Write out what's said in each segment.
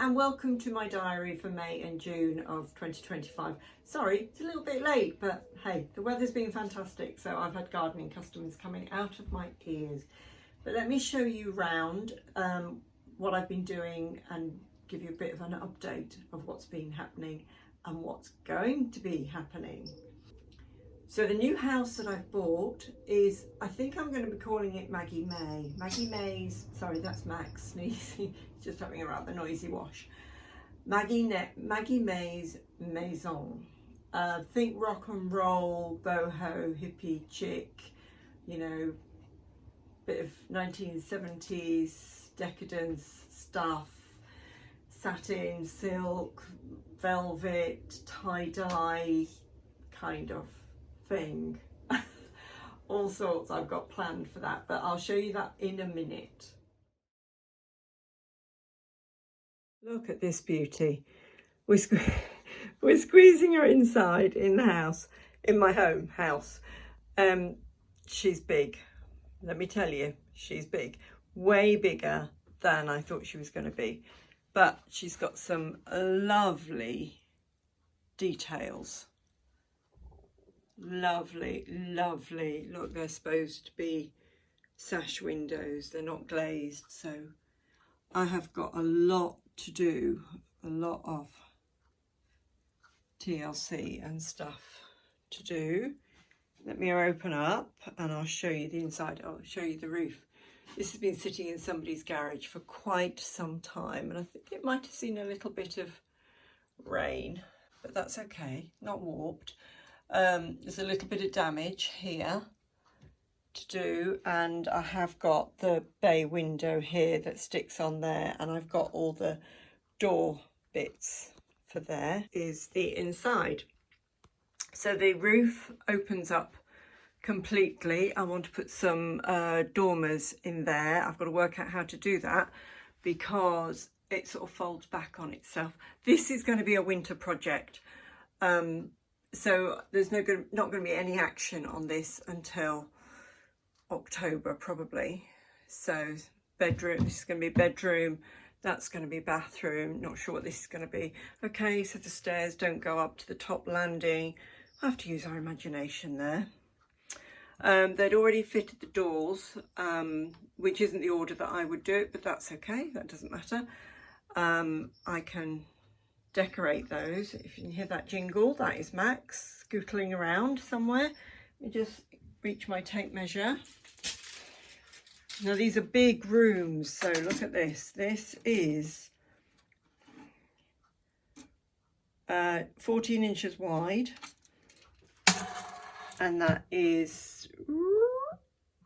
and welcome to my diary for May and June of 2025. Sorry, it's a little bit late, but hey, the weather's been fantastic, so I've had gardening customers coming out of my ears. But let me show you round what I've been doing and give you a bit of an update of what's been happening and what's going to be happening. So the new house that I've bought is, I think I'm going to be calling it Maggie May. Maggie May's, sorry, that's Max sneezing, he's just having a rather noisy wash. Maggie May's Maison. Think rock and roll, boho, hippie chic, you know, bit of 1970s decadence stuff, satin, silk, velvet, tie-dye kind of thing. All sorts I've got planned for that, but I'll show you that in a minute. Look at this beauty. We're squeezing her inside in the house, in my home house. She's big, let me tell you, she's big, way bigger than I thought she was going to be, but she's got some lovely details. Lovely, lovely. Look, they're supposed to be sash windows, they're not glazed, so I have got a lot to do, a lot of TLC and stuff to do. Let me open up and I'll show you the inside. I'll show you the roof. This has been sitting in somebody's garage for quite some time, and I think it might have seen a little bit of rain, but that's okay, not warped. There's a little bit of damage here to do, and I have got the bay window here that sticks on there, and I've got all the door bits for there. Is the inside. So the roof opens up completely. I want to put some dormers in there. I've got to work out how to do that because it sort of folds back on itself. This is going to be a winter project. So there's not going to be any action on this until October probably. So bedroom, this is going to be bedroom, that's going to be bathroom, not sure what this is going to be. Okay, so the stairs don't go up to the top landing. I have to use our imagination there. They'd already fitted the doors, which isn't the order that I would do it, but that's okay, that doesn't matter. I can decorate those. If you can hear that jingle, that is Max scootling around somewhere. Let me just reach my tape measure. Now these are big rooms, so look at this. This is 14 inches wide, and that is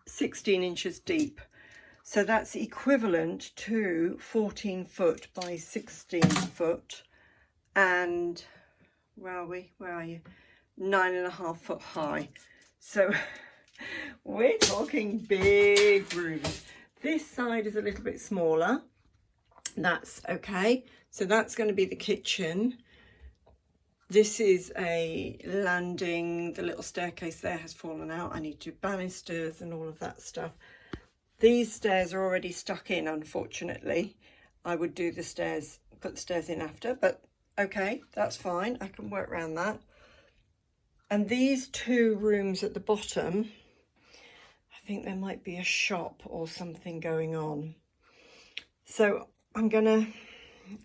16 inches deep. So that's equivalent to 14 foot by 16 foot. And where are we? Where are you? 9.5 foot high. So we're talking big rooms. This side is a little bit smaller. That's okay. So that's going to be the kitchen. This is a landing. The little staircase there has fallen out. I need to do banisters and all of that stuff. These stairs are already stuck in, unfortunately. I would do the stairs, put the stairs in after, but okay, that's fine. I can work around that. And these two rooms at the bottom, I think there might be a shop or something going on. So I'm gonna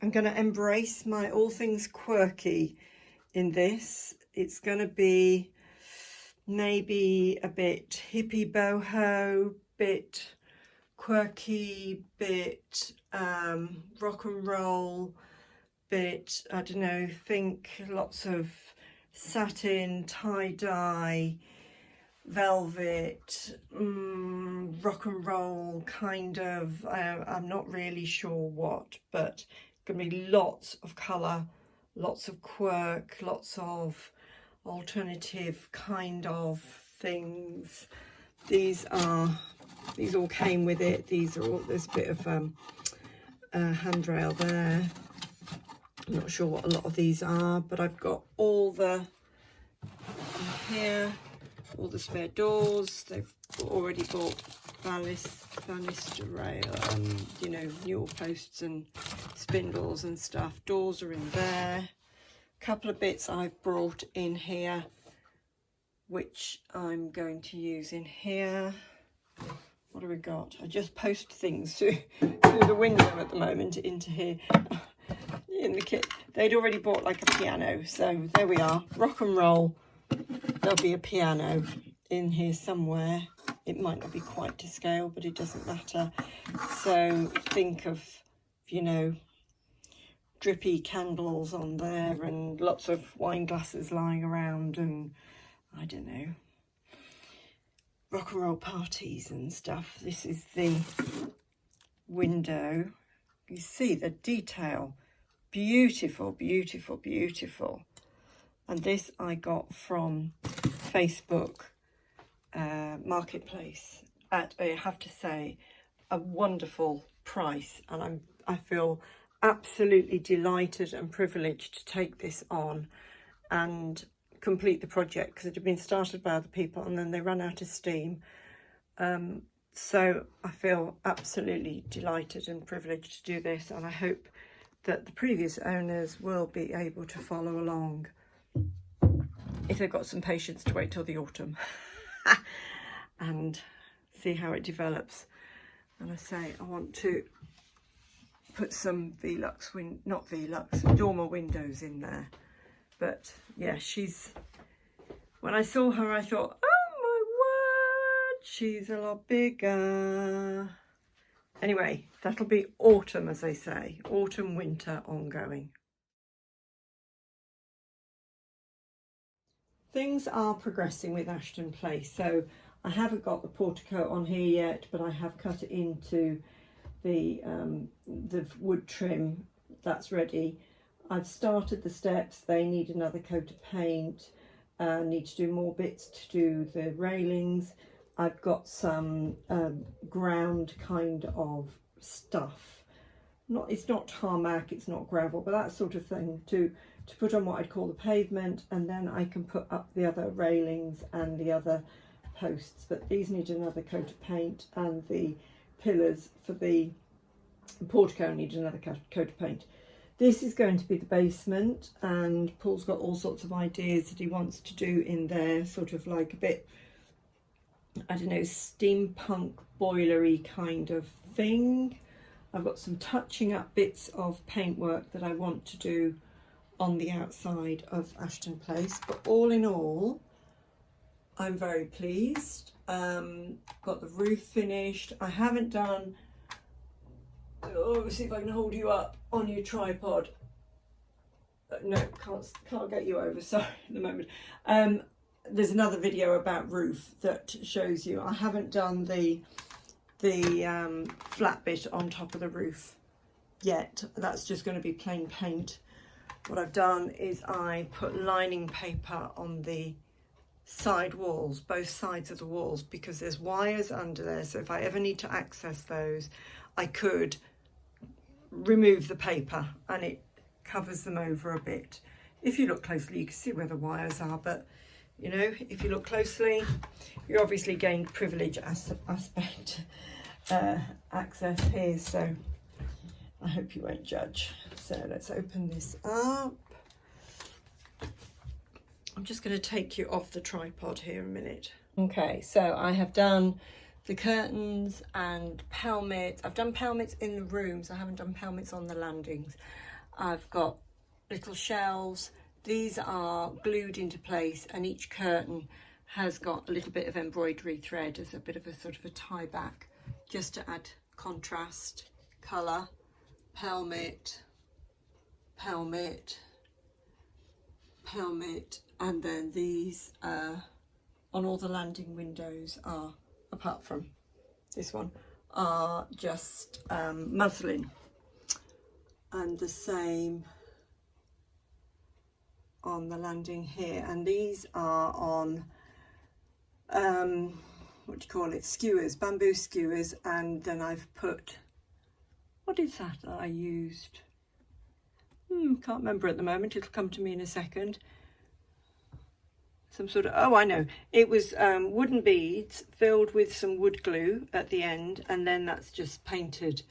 embrace my all things quirky in this. It's gonna be maybe a bit hippie boho, bit quirky, bit rock and roll, bit, I don't know, think lots of satin, tie-dye, velvet, rock and roll kind of, I'm not really sure what, but gonna be lots of colour, lots of quirk, lots of alternative kind of things. These all came with it. These are all, there's a bit of handrail there. I'm not sure what a lot of these are, but I've got all the here, all the spare doors. They've already bought ballast banister rail, you know, newel posts and spindles and stuff. Doors are in there. A couple of bits I've brought in here, which I'm going to use in here. What do we got? I just post things through the window at the moment into here in the kit. They'd already bought like a piano, so there we are. Rock and roll. There'll be a piano in here somewhere. It might not be quite to scale, but it doesn't matter. So think of, you know, drippy candles on there and lots of wine glasses lying around, and I don't know, rock and roll parties and stuff. This is the window. You see the detail. Beautiful, beautiful, beautiful. And this I got from Facebook Marketplace at, I have to say, a wonderful price. And I feel absolutely delighted and privileged to take this on and complete the project, because it had been started by other people and then they ran out of steam. So I feel absolutely delighted and privileged to do this, and I hope that the previous owners will be able to follow along if they've got some patience to wait till the autumn and see how it develops. And I say I want to put some dormer windows in there. But yeah, when I saw her, I thought, oh my word, she's a lot bigger. Anyway, that'll be autumn, as they say, autumn, winter, ongoing. Things are progressing with Ashton Place. So I haven't got the portico on here yet, but I have cut it into the wood trim. That's ready. I've started the steps. They need another coat of paint. Need to do more bits to do the railings. I've got some ground kind of stuff. It's not tarmac, it's not gravel, but that sort of thing to put on what I'd call the pavement, and then I can put up the other railings and the other posts. But these need another coat of paint, and the pillars for the portico need another coat of paint. This is going to be the basement, and Paul's got all sorts of ideas that he wants to do in there, sort of like a bit, I don't know, steampunk boilery kind of thing. I've got some touching up bits of paintwork that I want to do on the outside of Ashton Place, but all in all, I'm very pleased. Got the roof finished. I haven't done, see if I can hold you up on your tripod. No, can't get you over, sorry, at the moment. There's another video about roof that shows you. I haven't done the flat bit on top of the roof yet. That's just going to be plain paint. What I've done is I put lining paper on the side walls, both sides of the walls, because there's wires under there, so if I ever need to access those, I could remove the paper and it covers them over a bit. If you look closely, you can see where the wires are, but you know, if you look closely, you obviously gained privilege aspect access here, so I hope you won't judge. So let's open this up. I'm just going to take you off the tripod here a minute. Okay, so I have done the curtains and pelmets. I've done pelmets in the rooms. I haven't done pelmets on the landings. I've got little shelves. These are glued into place, and each curtain has got a little bit of embroidery thread as a bit of a sort of a tie back, just to add contrast, colour. Pelmet, pelmet, pelmet, and then these on all the landing windows are, apart from this one, are just muslin, and the same on the landing here, and these are on what do you call it, skewers, bamboo skewers. And then I've put, what is that I used? Can't remember at the moment, it'll come to me in a second. some sort of, oh, I know, it was wooden beads filled with some wood glue at the end, and then that's just painted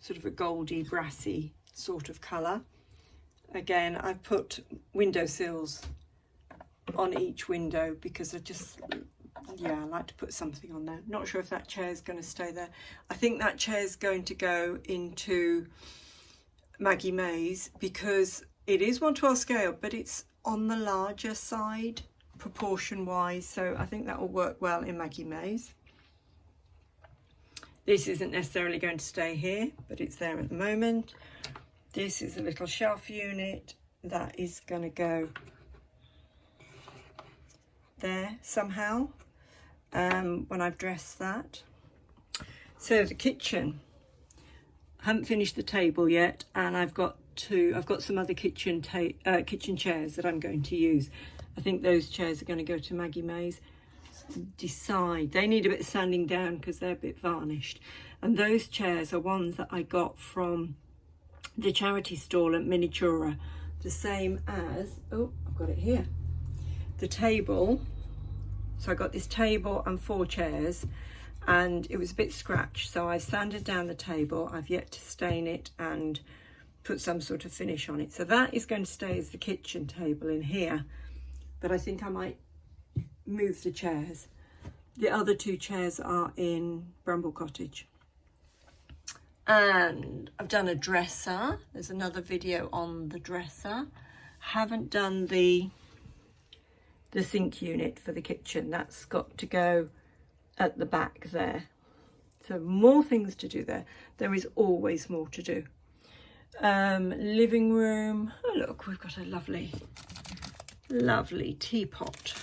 sort of a goldy brassy sort of colour. Again, I've put windowsills on each window because I just, yeah, I like to put something on there. Not sure if that chair is going to stay there. I think that chair is going to go into Maggie May's because it is 1/12 scale, but it's on the larger side proportion wise, so I think that will work well in Maggie May's. This isn't necessarily going to stay here, but it's there at the moment. This is a little shelf unit that is going to go there somehow when I've dressed that. So the kitchen, I haven't finished the table yet, and I've got some other kitchen chairs that I'm going to use. I think those chairs are going to go to Maggie May's. Decide, they need a bit of sanding down because they're a bit varnished, and those chairs are ones that I got from the charity stall at Miniatura, the same as, oh, I've got it here, the table. So I got this table and 4 chairs, and it was a bit scratched, so I sanded down the table. I've yet to stain it and put some sort of finish on it, so that is going to stay as the kitchen table in here, but I think I might move the chairs. The other 2 chairs are in Bramble Cottage. And I've done a dresser. There's another video on the dresser. Haven't done the sink unit for the kitchen. That's got to go at the back there. So more things to do there. There is always more to do. Living room. Oh look, we've got a lovely teapot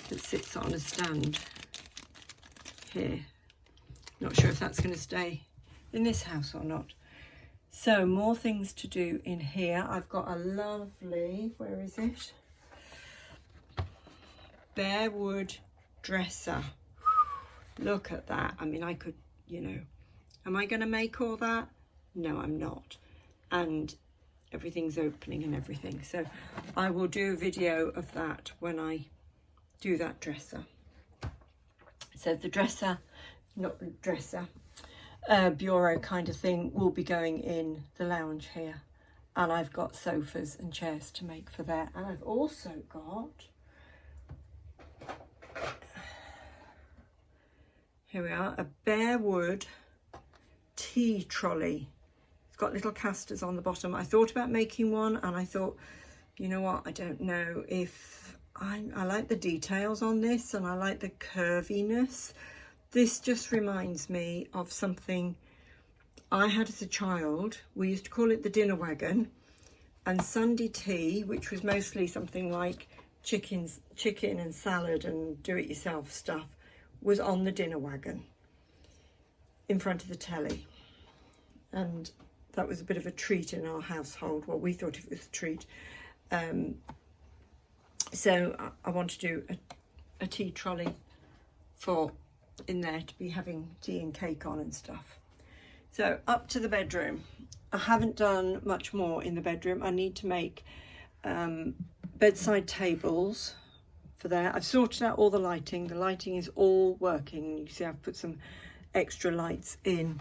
that sits on a stand here. Not sure if that's going to stay in this house or not. So more things to do in here. I've got a lovely, where is it? Bare wood dresser. Look at that. I mean, I could, you know, am I going to make all that? No, I'm not. And everything's opening and everything. So I will do a video of that when I do that dresser. So the dresser, not the dresser, bureau kind of thing will be going in the lounge here. And I've got sofas and chairs to make for there. And I've also got, here we are, a bare wood tea trolley. It's got little casters on the bottom. I thought about making one, and I thought, you know what, I don't know if I like the details on this, and I like the curviness. This just reminds me of something I had as a child. We used to call it the dinner wagon, and Sunday tea, which was mostly something like chicken and salad and do-it-yourself stuff, was on the dinner wagon in front of the telly. And that was a bit of a treat in our household. Well, we thought it was a treat. So I want to do a tea trolley for in there to be having tea and cake on and stuff. So up to the bedroom. I haven't done much more in the bedroom. I need to make bedside tables for there. I've sorted out all the lighting. The lighting is all working. You see I've put some extra lights in.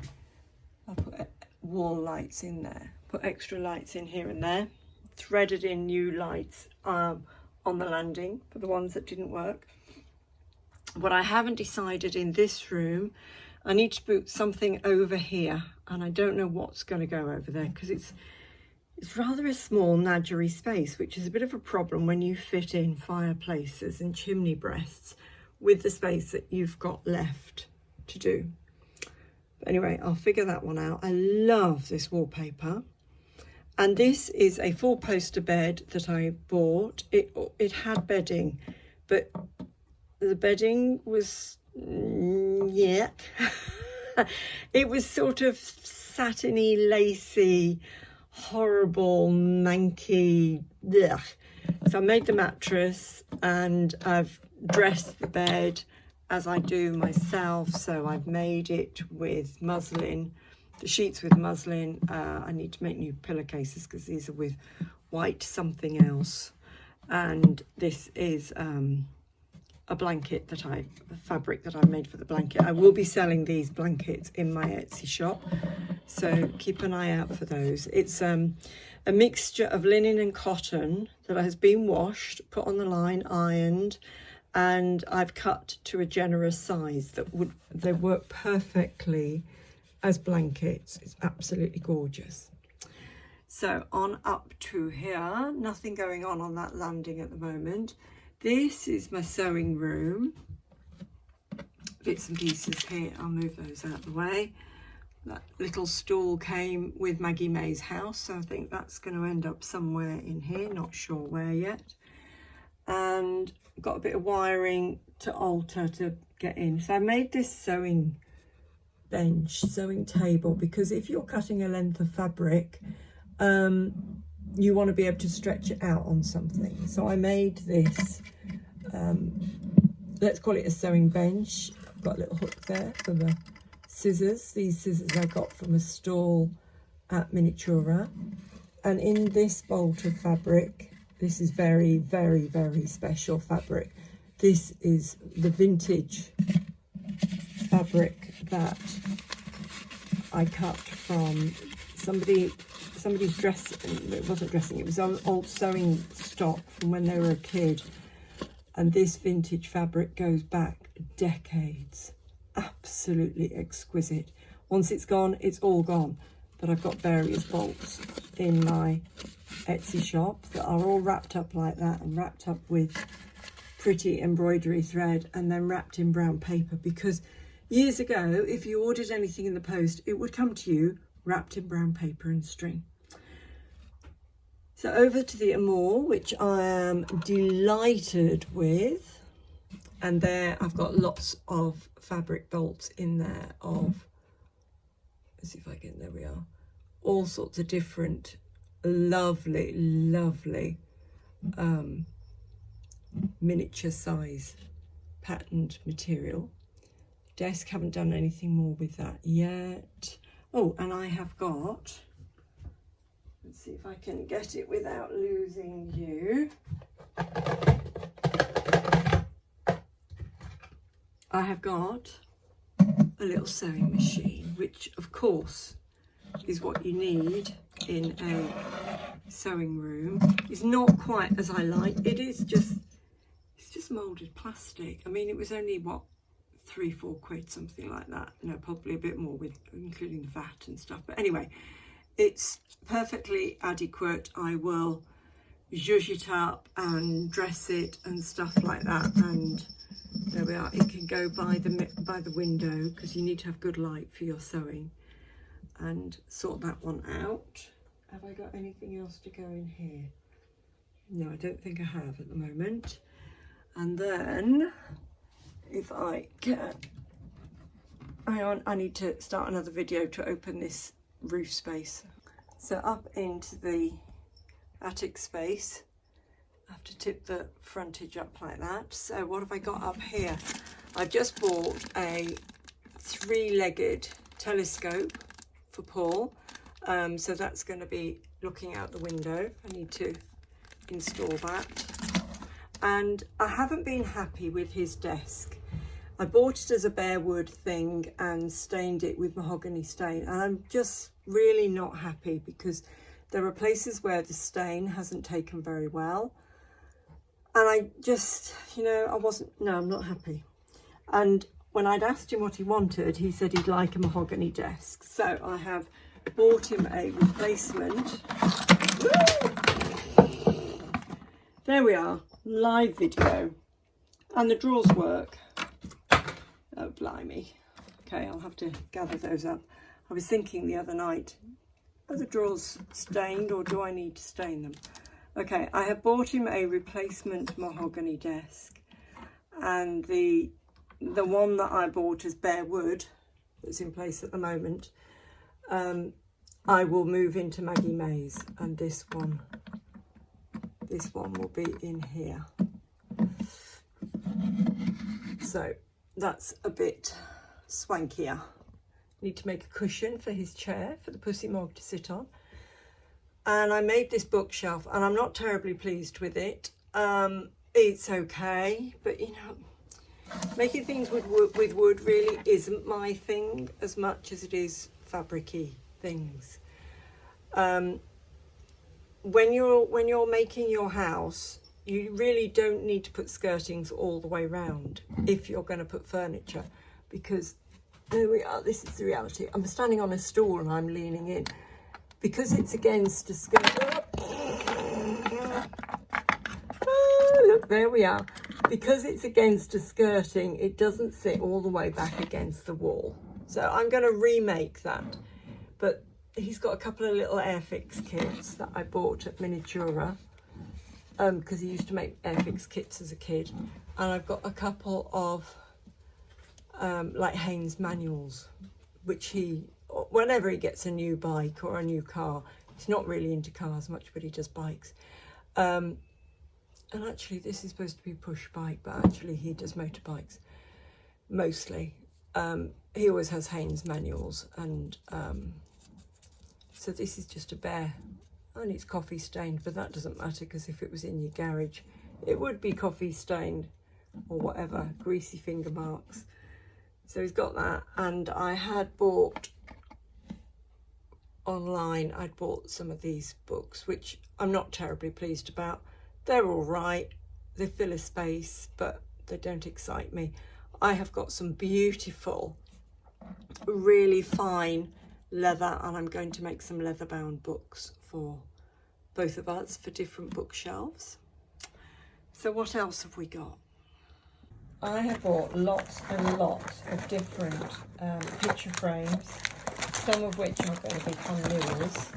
I'll put wall lights in there. Put extra lights in here and there. Threaded in new lights on the landing for the ones that didn't work. What I haven't decided in this room, I need to put something over here, and I don't know what's going to go over there because it's rather a small nadgery space, which is a bit of a problem when you fit in fireplaces and chimney breasts with the space that you've got left to do. But anyway, I'll figure that one out. I love this wallpaper. And this is a 4-poster bed that I bought. It had bedding, but the bedding was yuck. It was sort of satiny, lacy, horrible, manky. Ugh. So I made the mattress, and I've dressed the bed as I do myself. So I've made it with muslin. The sheets with muslin. I need to make new pillowcases because these are with white something else. And this is a blanket that fabric that I made for the blanket. I will be selling these blankets in my Etsy shop, so keep an eye out for those. It's a mixture of linen and cotton that has been washed, put on the line, ironed, and I've cut to a generous size they work perfectly as blankets. It's absolutely gorgeous. So on up to here, nothing going on that landing at the moment. This is my sewing room. Bits and pieces here, I'll move those out of the way. That little stool came with Maggie May's house, so I think that's going to end up somewhere in here, not sure where yet. And got a bit of wiring to alter to get in. So I made this sewing bench, sewing table, because if you're cutting a length of fabric, you want to be able to stretch it out on something. So I made this, let's call it a sewing bench. I've got a little hook there for the scissors. These scissors I got from a stall at Miniatura. And in this bolt of fabric, this is very, very, very special fabric. This is the vintage fabric that I cut from somebody's dressing. It wasn't dressing, it was old sewing stock from when they were a kid. And this vintage fabric goes back decades. Absolutely exquisite. Once it's gone, it's all gone. But I've got various bolts in my Etsy shop that are all wrapped up like that, and wrapped up with pretty embroidery thread, and then wrapped in brown paper, because years ago, if you ordered anything in the post, it would come to you wrapped in brown paper and string. So over to the Amour, which I am delighted with. And there I've got lots of fabric bolts in there of, let's see if I can, there we are, all sorts of different lovely, lovely miniature size patterned material. Desk, haven't done anything more with that yet. Oh, and I have got, let's see if I can get it without losing you. I have got a little sewing machine, which of course is what you need in a sewing room. It's not quite as I like. It's just moulded plastic. I mean, it was only what, 3-4 quid, something like that. No, probably a bit more, with including the VAT and stuff. But anyway, it's perfectly adequate. I will zhuzh it up and dress it and stuff like that. And there we are. It can go by the window, because you need to have good light for your sewing. And sort that one out. Have I got anything else to go in here? No, I don't think I have at the moment. And then, if I can, hang on, I need to start another video to open this roof space. So up into the attic space, I have to tip the frontage up like that. So what have I got up here? I've just bought a 3-legged telescope for Paul. So that's going to be looking out the window. I need to install that. And I haven't been happy with his desk. I bought it as a bare wood thing and stained it with mahogany stain, and I'm just really not happy, because there are places where the stain hasn't taken very well, and I just, you know, I'm not happy. And when I'd asked him what he wanted, he said he'd like a mahogany desk, so I have bought him a replacement. There we are, live video, and the drawers work. Oh, blimey. Okay, I'll have to gather those up. I was thinking the other night, are the drawers stained, or do I need to stain them? Okay, I have bought him a replacement mahogany desk, and the one that I bought as bare wood, that's in place at the moment, I will move into Maggie May's, and this one will be in here. So that's a bit swankier. Need to make a cushion for his chair for the Pussy Mog to sit on. And I made this bookshelf, and I'm not terribly pleased with it. It's okay, but you know, making things with wood really isn't my thing as much as it is fabric-y things. When you're making your house, you really don't need to put skirtings all the way round if you're going to put furniture, because there we are, this is the reality. I'm standing on a stool and I'm leaning in. Because it's against a skirt. Oh, look, there we are. Because it's against a skirting, it doesn't sit all the way back against the wall. So I'm going to remake that. But he's got a couple of little Airfix kits that I bought at Miniatura, because he used to make Airfix kits as a kid. And I've got a couple of like Haynes manuals, which he, whenever he gets a new bike or a new car, he's not really into cars much, but he does bikes. And actually this is supposed to be push bike, but actually he does motorbikes mostly. He always has Haynes manuals, and so this is just a bear, and it's coffee stained, but that doesn't matter, because if it was in your garage it would be coffee stained or whatever, greasy finger marks. So he's got that. And I had bought online, I'd bought some of these books, which I'm not terribly pleased about. They're all right, they fill a space, but they don't excite me. I have got some beautiful, really fine leather, and I'm going to make some leather bound books for both of us for different bookshelves. So what else have we got? I have bought lots and lots of different picture frames, some of which are going to become mirrors,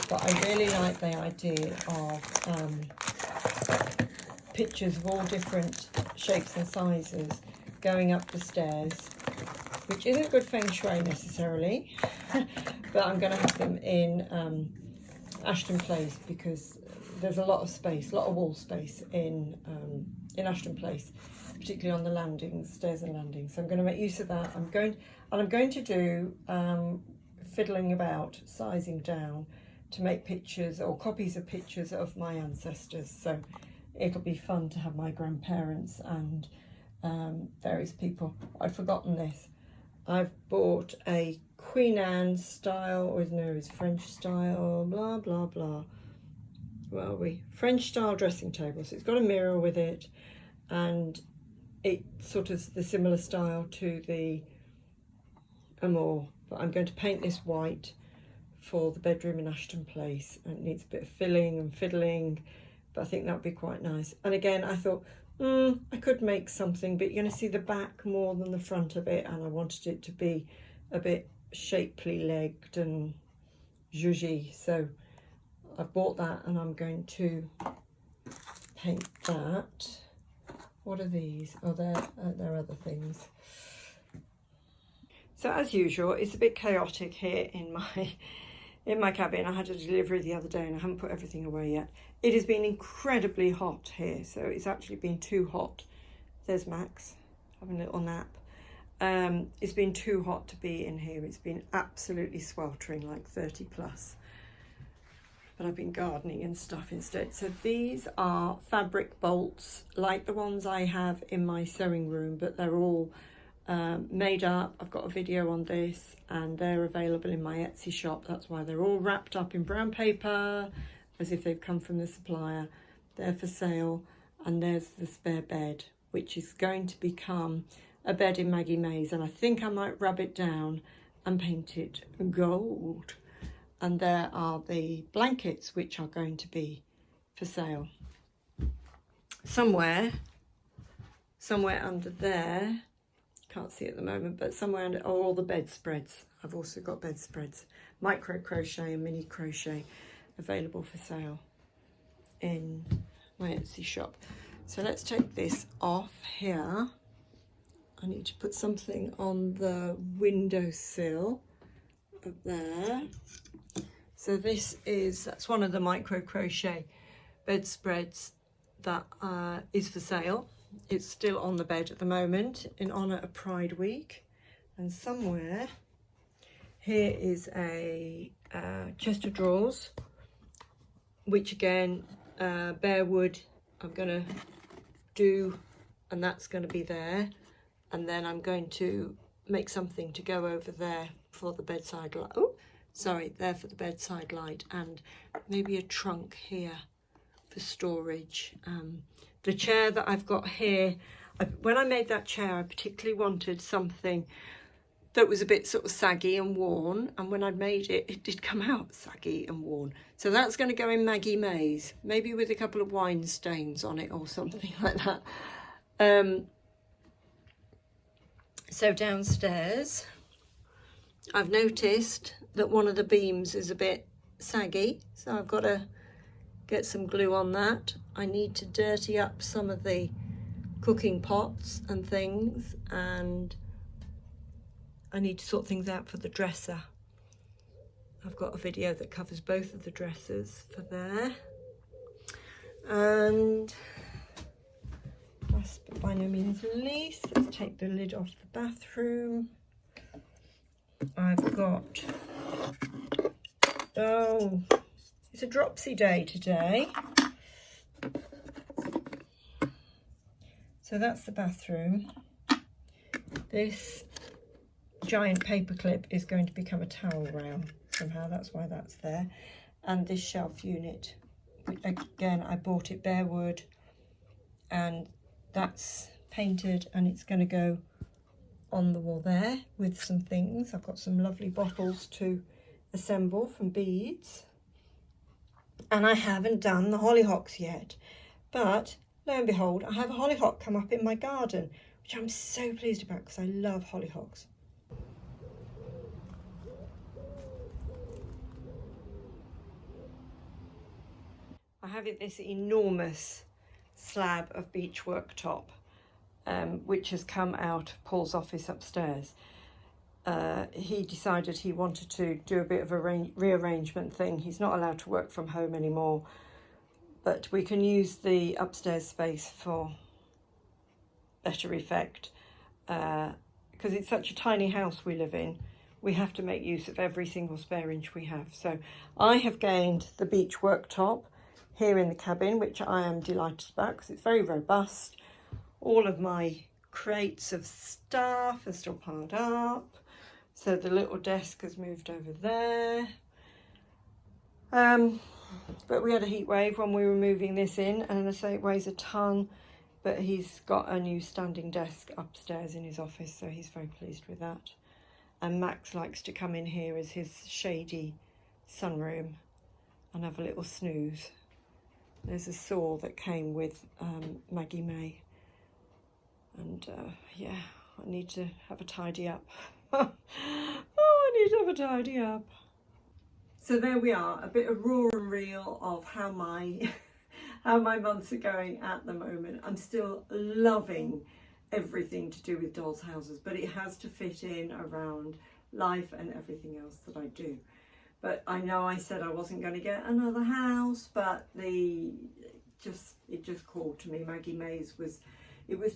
but I really like the idea of pictures of all different shapes and sizes going up the stairs, which isn't good feng shui necessarily, but I'm going to have them in Ashton Place, because there's a lot of space, a lot of wall space in Ashton Place, particularly on the landings, stairs and landings. So I'm going to make use of that. I'm going to do fiddling about, sizing down to make pictures or copies of pictures of my ancestors. So it'll be fun to have my grandparents and various people. I've forgotten this. I've bought a Queen Anne style, or no, it's French style, blah, blah, blah. Where are we? French style dressing table. So it's got a mirror with it, and it's sort of the similar style to the Amour, but I'm going to paint this white for the bedroom in Ashton Place, and it needs a bit of filling and fiddling, but I think that would be quite nice. And again, I thought, I could make something, but you're going to see the back more than the front of it, and I wanted it to be a bit shapely legged and zhuzhy, so I've bought that, and I'm going to paint that. What are these? Oh, they're other things. So as usual, it's a bit chaotic here in my cabin. I had a delivery the other day and I haven't put everything away yet. It has been incredibly hot here, so it's actually been too hot. There's Max having a little nap. It's been too hot to be in here. It's been absolutely sweltering, like 30 plus. But I've been gardening and stuff instead. So these are fabric bolts, like the ones I have in my sewing room, but they're all made up. I've got a video on this, and they're available in my Etsy shop. That's why they're all wrapped up in brown paper, as if they've come from the supplier. They're for sale. And there's the spare bed, which is going to become a bed in Maggie Mays, and I think I might rub it down and paint it gold. And there are the blankets, which are going to be for sale. Somewhere under there, can't see at the moment, but somewhere under, oh, all the bedspreads. I've also got bedspreads, micro crochet and mini crochet, available for sale in my Etsy shop. So let's take this off here. I need to put something on the windowsill up there. So that's one of the micro crochet bedspreads that is for sale. It's still on the bed at the moment in honour of Pride Week. And somewhere here is a chest of drawers, which again, bare wood I'm going to do, and that's going to be there. And then I'm going to make something to go over there for the bedside light. Oh, sorry, there for the bedside light, and maybe a trunk here for storage. The chair that I've got here, when I made that chair, I particularly wanted something that was a bit sort of saggy and worn, and when I made it, it did come out saggy and worn. So that's going to go in Maggie May's, maybe with a couple of wine stains on it or something like that. So downstairs, I've noticed that one of the beams is a bit saggy, so I've got to get some glue on that. I need to dirty up some of the cooking pots and things, and I need to sort things out for the dresser. I've got a video that covers both of the dressers for there. And last but by no means least, let's take the lid off the bathroom. I've got, oh, it's a dropsy day today. So that's the bathroom. This giant paper clip is going to become a towel rail somehow, that's why that's there. And this shelf unit, again, I bought it bare wood, and that's painted, and it's going to go on the wall there with some things. I've got some lovely bottles to assemble from beads, and I haven't done the hollyhocks yet, but lo and behold, I have a hollyhock come up in my garden, which I'm so pleased about because I love hollyhocks. I have this enormous slab of beech worktop, which has come out of Paul's office upstairs. He decided he wanted to do a bit of a rearrangement thing. He's not allowed to work from home anymore, but we can use the upstairs space for better effect. Because it's such a tiny house we live in, we have to make use of every single spare inch we have. So I have gained the beech worktop here in the cabin, which I am delighted about because it's very robust. All of my crates of stuff are still piled up. So the little desk has moved over there. But we had a heat wave when we were moving this in, and I say it weighs a ton, but he's got a new standing desk upstairs in his office, so he's very pleased with that. And Max likes to come in here as his shady sunroom and have a little snooze. There's a saw that came with Maggie May, and yeah, I need to have a tidy up. Oh, I need to have a tidy up. So there we are, a bit of raw and real of how my months are going at the moment. I'm still loving everything to do with dolls' houses, but it has to fit in around life and everything else that I do. But I know I said I wasn't going to get another house, but it just called to me. Maggie May's was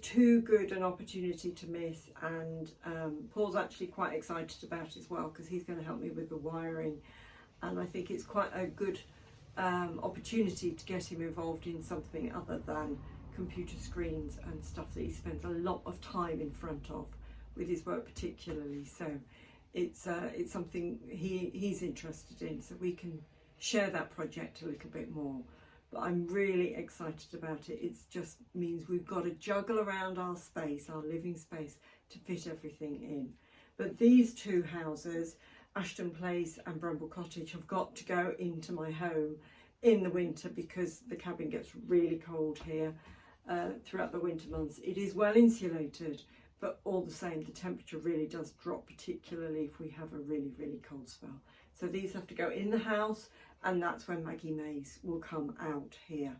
too good an opportunity to miss, and Paul's actually quite excited about it as well because he's going to help me with the wiring, and I think it's quite a good opportunity to get him involved in something other than computer screens and stuff that he spends a lot of time in front of with his work particularly. So it's something he's interested in, so we can share that project a little bit more. But I'm really excited about it. It just means we've got to juggle around our space, our living space, to fit everything in. But these two houses, Ashton Place and Bramble Cottage, have got to go into my home in the winter because the cabin gets really cold here throughout the winter months. It is well insulated, but all the same, the temperature really does drop, particularly if we have a really, really cold spell. So these have to go in the house, and that's when Maggie May's will come out here.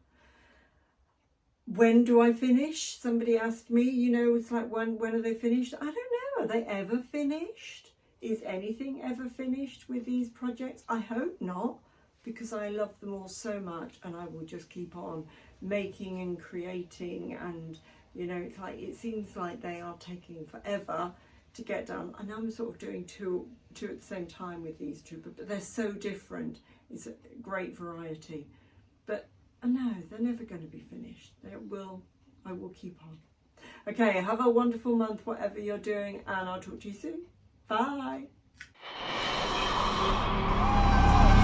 When do I finish? Somebody asked me, you know, it's like, when are they finished? I don't know. Are they ever finished? Is anything ever finished with these projects? I hope not, because I love them all so much, and I will just keep on making and creating, and you know, it's like, it seems like they are taking forever to get done, and I'm sort of doing two at the same time with these two, but they're so different. It's a great variety, but no, they're never going to be finished. I will keep on. Okay, have a wonderful month, whatever you're doing, and I'll talk to you soon. Bye.